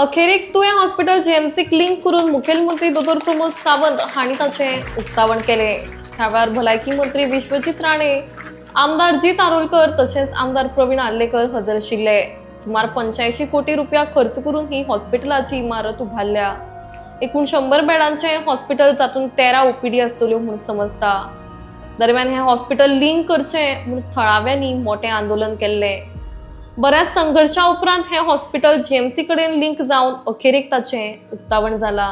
अखेरेक तुवें hospital जेएमसीक link करून मुखेलमंत्री दोतोर प्रमोद सावंत हांणी ताचें उक्तावण केलें। ह्या वेळार भलायकी मंत्री विश्वजीत राणे, आमदार जीत आरोलकर तशेंच आमदार प्रवीण आर्लेकर हजर आशिल्ले। सुमार 85 कोटी रुपया खर्च करून ही हॉस्पिटलाची इमारत उबारल्या। एकूण 100 बेडांचें हॉस्पिटल, जातूंत 13 ओपीडी आसतल्यो म्हूण समजता। दरम्यान हे हॉस्पिटल लिंक करचें म्हूण थळाव्यांनी मोठें आंदोलन केल्लें। बऱ्याच संघर्षा उपरांत हे हॉस्पिटल जेएमसी कडेन लिंक जावन अखेरेक ताचें उक्तावण जालां।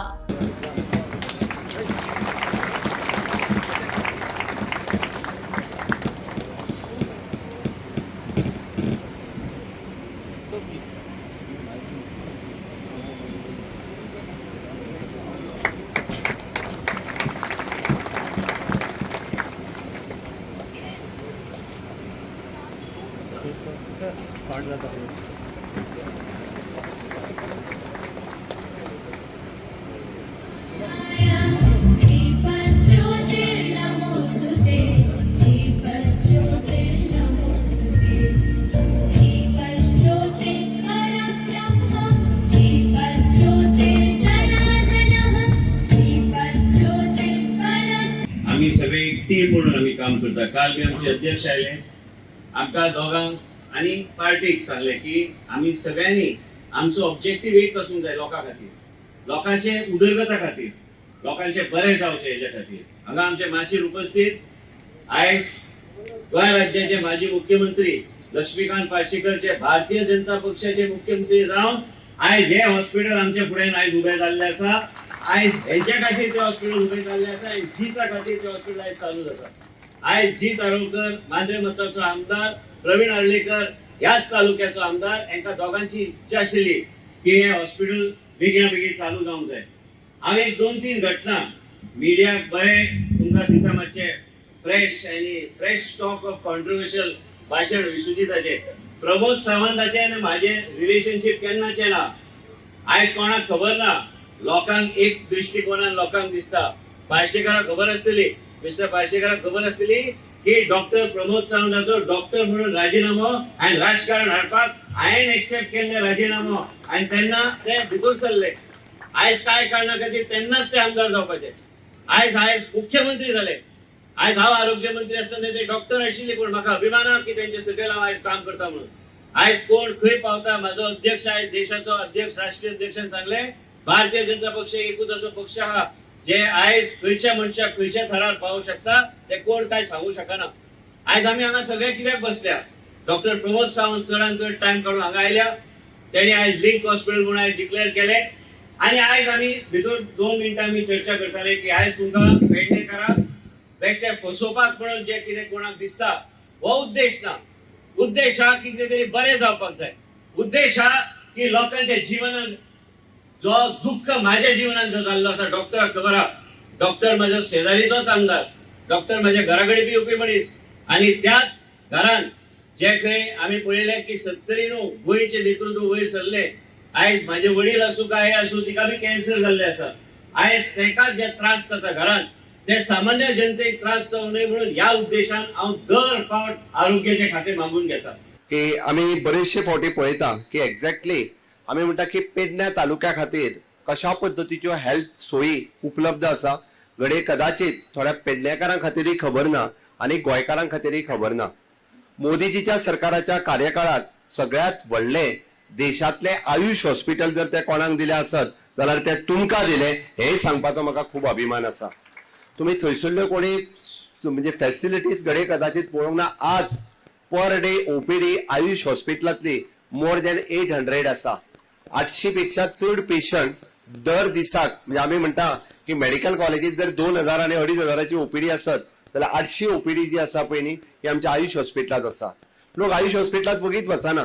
आम्ही सगळे एक टीम म्हणून आम्ही काम करता। काल बी आमचे अध्यक्ष आले, आमका दोघांक आणि पार्टीक सांगले की आम्ही सगळ्यांनी आमचो ऑब्जेक्टिव्ह एक आसूंक जाय, लोकां खातीर, लोकांचे उदरगता खातीर, लोकांचे बरे जावचे हेच्या खातीर। हांगा आमचे माचीर उपस्थित आयज गोंय राज्याचे माजी मुख्यमंत्री लक्ष्मीकांत पार्सेकर जे भारतीय जनता पक्षाचे मुख्यमंत्री जावन आयज हे हॉस्पिटल आमच्या फुड्यान आयज उबे जाल्ले आसा। आयज हेच्या खातीर ते हॉस्पिटल उबे जाल्ले आसा आनी जीता खातीर ते हॉस्पिटल आयज चालू जाता। आयज जीत आरोलकर, मांद्रे मताचो आमदार, प्रवीण आर्लेकर ह्याच तालुक्याचो आमदार, हांकां दोगांची इच्छा आशिल्ली की हे हॉस्पिटल बेगीना बेगीन चालू जावंक जाय। हांव एक 2-3 घटना मिडियाक बरे तुमकां दिता, मातशे फ्रेश स्टॉक ऑफ कॉन्ट्रोवर्शियल भाशण विश्वजीताचे। प्रमोद सावंताचे आनी म्हाजे रिलेशनशीप केन्नाचे ना, आयज कोणाक खबर ना, लोकांक एक दृष्टिकोनान लोकांक दिसता। पार्सेकराक खबर आसतली, मिस्टर पार्सेकराक खबर आसतली की डॉक्टर प्रमोद सावंताचो डॉक्टर म्हणून राजीनामो आनी राजकारण हाडपाक हांवें एक्सेप्ट केल्ले राजीनामो आनी तेन्ना ते भितर सरले। आयज काय कारणा खातीर तेन्नाच ते आमदार जावपाचे। आयज मुख्यमंत्री जाले, आयज हांव आरोग्य मंत्री आसतना ते डॉक्टर आशिल्ले, पूण म्हाका अभिमान आसा की तेंचे सकयल हांव आयज काम करता म्हणून। आयज कोण खंय पावता, म्हाजो अध्यक्ष आयज देशाचो अध्यक्ष, राष्ट्रीय अध्यक्षान सांगले भारतीय जनता पक्ष एकूच असो पक्ष आहा जे आयज खंयच्या मनशाक खंयच्या थरार पावू शकता, ते कोण काय सांगू शकना। आयज आमी हांगा सगळे कित्याक बसल्या, डॉक्टर प्रमोद सावंत चडान चड टायम काडून हांगा आयल्या। तेणी आयज लिंक हॉस्पिटल म्हणून आयज डिक्लेअर केले आनी आयज आमी भितर 2 मिनटां आमी चर्चा करताले की आयज तुमकां पेडणेकाराक बेश्टे फसोवपाक म्हणून जे कितें कोणाक दिसता, हो उद्देश ना। उद्देश हा की कितें तरी बरें जावपाक जाय। उद्देश हा की लोकांच्या जिवनान जो दुःख म्हाज्या जिवनान जो जाल्लो आसा, डॉक्टराक खबर आहा, डॉक्टर म्हाजो शेजारीचोच आमदार, डॉक्टर म्हाज्या घरा कडेन बी येवपी मनीस, आनी त्याच घरान जे खंय आमी पळयले की 70 गोंयचे नेतृत्व वयर सरले। आयज म्हाजे वडील आसूं काय आसूं, तिका बी कॅन्सर जाल्ले आसा। आयज तेका जे त्रास जाता घरान, ते सामान्य जनतेक त्रास जावं नये म्हणून ह्या उद्देशान हांव दर फावट आरोग्याचे खाते मागून घेता। की आम्ही बरेचशे फावटी पळयता की एक्झॅक्टली आम्ही म्हणटा की पेडण्या तालुक्या खातीर कशा पद्दतीच्यो हेल्थ सोयी उपलब्ध आसा, घडये कदाचित थोड्या पेडणेकारां खातीरय खबर ना आनी गोंयकारां खातीरय खबर ना। मोदीजीच्या सरकाराच्या कार्यकाळात सगळ्यात व्हडले देशातले आयुष हॉस्पिटल जर ते कोणाक दिले आसत जाल्यार ते तुमकां दिले, हे सांगपाचो म्हाका खूब अभिमान आसा। तुम्ही थंयसरल्यो कोणी म्हणजे फॅसिलिटीज घडये कदाचित पळोवंक ना। आज पर डे ओपीडी आयुष हॉस्पिटलांतली मोर दॅन 800 आसा। 800 पेक्षा चड पेशंट दर दिसाक, म्हणजे आमी म्हणटा की मेडिकल कॉलेजीत जर 2000 आनी 2500ची ओपीडी आसत जाल्यार 800 ओपीडी जी आसा पळय न्ही, ही आमच्या आयुष हॉस्पिटलांत आसा। लोक आयुष हॉस्पिटलांत वगीत वचना,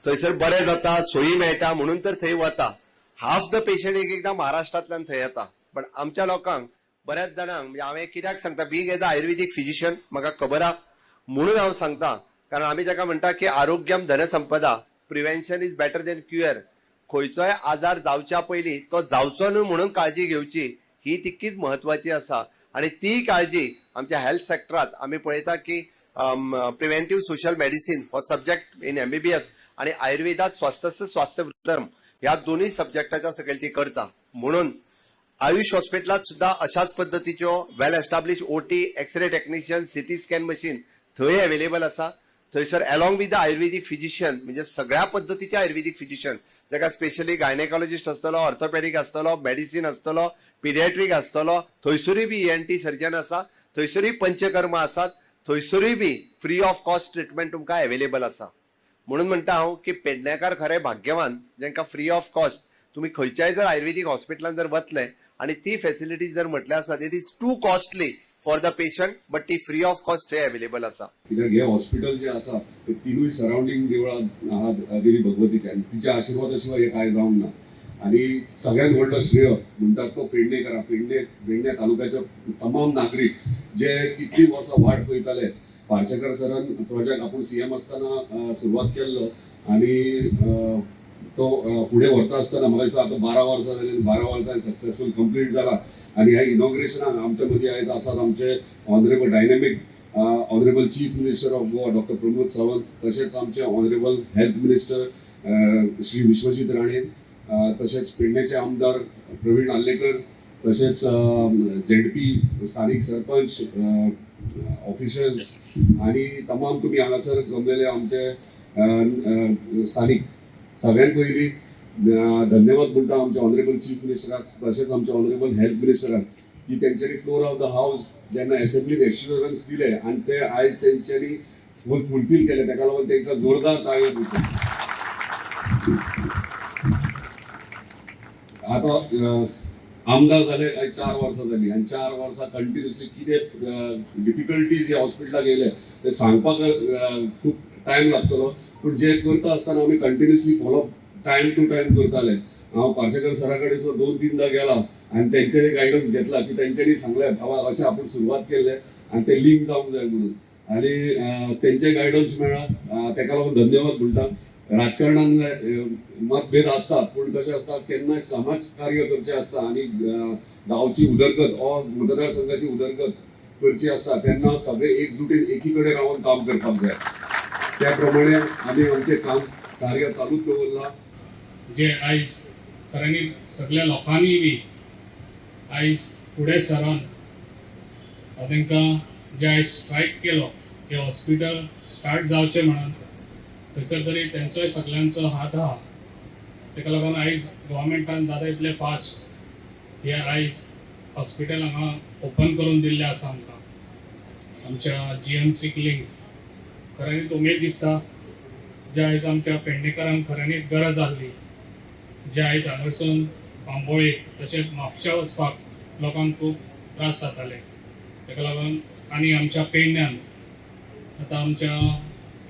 थंयसर बरें जाता, सोयी मेळटा म्हणून तर थंय वता। हाफ द पेशंट एकदां महाराष्ट्रांतल्यान थंय येता, पण आमच्या लोकांक बऱ्याच जाणांक, म्हणजे हांवें कित्याक सांगता, being as a Ayurvedic physician म्हाका खबर आहा म्हणून हांव सांगता, कारण आमी जाका म्हणटा की आरोग्यम धनसंपदा, prevention is better than cure. खंयचोय आजार जावच्या पयलीं तो जावचो न्हू म्हणून काळजी घेवची ही तितकीच म्हत्वाची आसा। आणि ती काळजी आमच्या हेल्थ सेक्टरात आमी पळयता की प्रिव्हेंटिव्ह सोशल मेडिसिन हो सब्जेक्ट इन MBBS आणि आयुर्वेदात स्वास्थ्य वृत्तम ह्या दोन्ही सब्जेक्टाच्या सकयल ती करता. म्हणून आयुष हॉस्पिटलात सुद्धा अशाच पद्धतीच्यो well established OT, X ray technician, CT scan machine थंय अवेलेबल आसा. थंयसर along with the Ayurvedic physician म्हणजे सगळ्या पद्धतीचे आयुर्वेदिक फिजिशियन, जाका स्पेशली गायनेकॉलॉजिस्ट आसतलो, ऑर्थोपॅडिक आसतलो, मेडिसिन आसतलो, पिडियाट्रीक आसतलो, थंयसरूय बी ENT सर्जन आसा, थंयसरूय पंचकर्मा आसात, थंयसरूय be free of cost treatment तुमकां अवेलेबल आसा. म्हणून म्हणटा हांव की पेडणेकार खरे भाग्यवान जांकां फ्री ऑफ कॉस्ट तुम्ही खंयच्याय जर आयुर्वेदिक हॉस्पिटलांत जर वतले आणि ती फॅसिलिटीज जर म्हटल्या आसात, it is to costly for the patient, but ती फ्री ऑफ कॉस्ट थंय अवेलेबल आसा. कित्याक हे हॉस्पिटल जे आसा ते तिनूय सरावंडींग देवळां आहात देवी भगवतीचे आनी तिच्या आशिर्वादा शिवाय हे काय जावंक ना. आणि सगळ्यात व्हडलो श्रेय म्हणटात तो पेडणेकारां, पेडणे तालुक्याचे तमाम नागरीक जे कितली वर्सां वाट पळयताले. पार्सेकर सरान प्रोजेक्ट आपूण CM आसतना सुरवात केल्लो आणि तो फुडें व्हरता आसतना म्हाका दिसता आतां 12 वर्सां जाली, 12 वर्सां सक्सेसफूल कंप्लीट जाला. आणि ह्या इनॉग्रेशनाक आमच्या मदीं आयज आसात आमचे honourable dynamic honourable chief minister of Goa doctor Pramod Sawant, तसेच आमचे honourable health minister Shri Vishwajit Rane, तसेच पेडणेचे आमदार प्रवीण आल्लेकर, तसेच ZP स्थानिक सरपंच, ऑफिशल्स आणि तमाम तुम्ही हांगासर जमलेले आमचे स्थानिक. सगळ्यांत पयलीं धन्यवाद म्हणटा आमच्या ऑनरेबल चीफ मिनिस्टराक, तसेच आमच्या ऑनरेबल हेल्थ मिनिस्टराक की तेंच्यांनी फ्लोर ऑफ द हाऊस जेन्ना असेंब्लीन एश्युरन्स दिले आणि ते आयज तेंच्यांनी फुलफील केले, ताका लागून तांकां जोरदार ताळयो दिवच्यो. आता आमदार जाले 4 वर्सां जाली आणि 4 वर्सां कंटिन्युअसली कितें डिफिकल्टीज ह्या हॉस्पिटलाक येयले ते सांगपाक खूप टायम लागतलो. पूण जे करता आसतना आमी continuously follow up time to time करताले. हांव पार्सेकर सरा कडेन सुद्दां 2-3दा गेला आणि तेंचे गायडन्स घेतला की तेंच्यांनी सांगलें बाबा अशें आपूण सुरवात केल्लें आणि ते लिंक जावंक जाय म्हणून, आणि तेंचे गायडन्स मेळ्ळा. ताका लागून धन्यवाद म्हणटा. राजकारणान मतभेद असतात, पूण कशें आसता केन्नाय समाज कार्य करचें आसता आणि गांवची उदरगत वा मतदारसंघाची उदरगत करची आसता तेन्ना सगळे एकजुटीन एकी कडेन रावन काम करपाक जाय. त्या प्रमाणे आमी आमचें काम कार्य चालूच दवरलां. जे आयज खऱ्यांनी सगळ्या लोकांनी बी आयज फुडें सरून तांकां जे आयज स्ट्रायक केलो हे हॉस्पिटल स्टार्ट जावचें म्हणून, थंयसर तरी तेंचोय सगळ्यांचो हात आहा. ताका लागून आयज गव्हर्मेंटान जाता तितले फास्ट हे आयज हॉस्पिटल हांगा ओपन करून दिल्लें आसा आमकां. आमच्या GMC लिंक खऱ्यांनीच उमेद दिसता, जे आयज आमच्या पेडणेकारांक खऱ्यांनीच गरज आसली. जे आयज हांगासून बांबोळे तशेंच म्हापशा वचपाक लोकांक खूब त्रास जाताले. ताका लागून आनी आमच्या पेडण्यान आतां आमच्या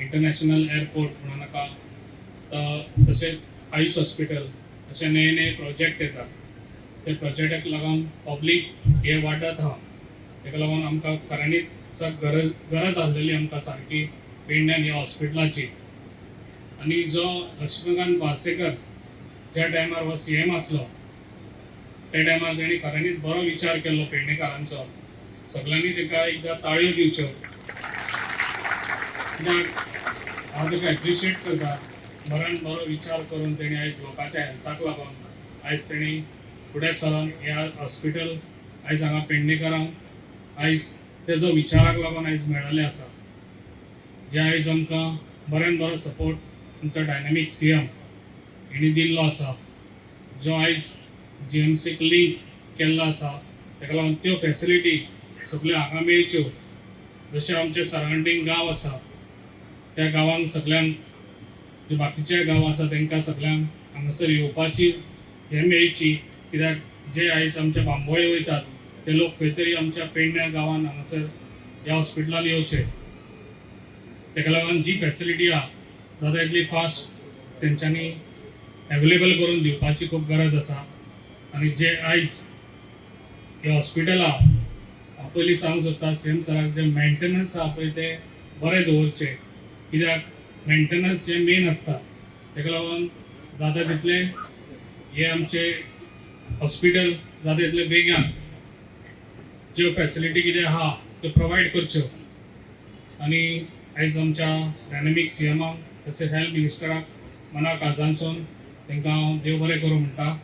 इंटरनॅशनल एअरपोर्ट म्हणून नाका तशेंच आयुष हॉस्पिटल अशे नये नये प्रोजेक्ट येतात. ते प्रोजेक्टाक लागून पब्लीक हे वाटत आहा. ताका लागून आमकां खऱ्यांनीच गरज आसलेली आमकां सारकी पेडण्यान ह्या हॉस्पिटलाची. आणि जो लक्ष्मीकांत पार्सेकर ज्या टायमार हो CM आसलो त्या टायमार तेणी खऱ्यांनीच बरो विचार केल्लो पेडणेकारांचो. सगळ्यांनी ताका एकदां ताळयो दिवच्यो. हांव ताका एप्रिशिएट करता. बऱ्यान बरो विचार करून तेणी आयज लोकांच्या हेल्थाक लागून आयज तेणी फुडें सरून ह्या हॉस्पिटल आयज हांगा पेडणेकारांक आयज तेजो विचाराक लागून आयज मेळ्ळेलें आसा. जे आयज आमकां बऱ्यान बरो सपोर्ट आमचो डायनॅमिक CM हेणी दिल्लो आसा. जो आयज GMC लिंक केल्लो आसा ताका लागून त्यो फॅसिलिटी सगळ्यो हांगा मेळच्यो. जशे आमचे सरावंडींग गांव आसा त्या गांवांक सगळ्यांक, जे बाकीचे गांव आसा तांकां सगळ्यांक हांगासर येवपाची हे मेळची. कित्याक जे आयज आमचे बांबोळे वयतात ते लोक खंय तरी आमच्या पेडण्या गांवांत हांगासर ह्या हॉस्पिटलान येवचे. ताका लागून जी फॅसिलिटी आहा जाता तितली फास्ट तेंच्यांनी अवेलेबल करून दिवपाची खूब गरज आसा. आणि जे आयज हे हॉस्पिटल आहा हांव पयलीं सांगूंक सोदता CM सराक जे मेंटेनन्स आहा पळय ते बरें दवरचे. कित्याक मेंटेनन्स हे मेन आसता. ताका लागून जाता तितले हे आमचे हॉस्पिटल जाता तितले बेगीन ज्यो फॅसिलिटी कितें आहा त्यो प्रोवायड करच्यो. आणि आयज आमच्या डायनॅमिक CMाक तशेंच हेल्थ मिनिस्टराक मना काळजांसून तांकां हांव देव बरें करूं म्हणटा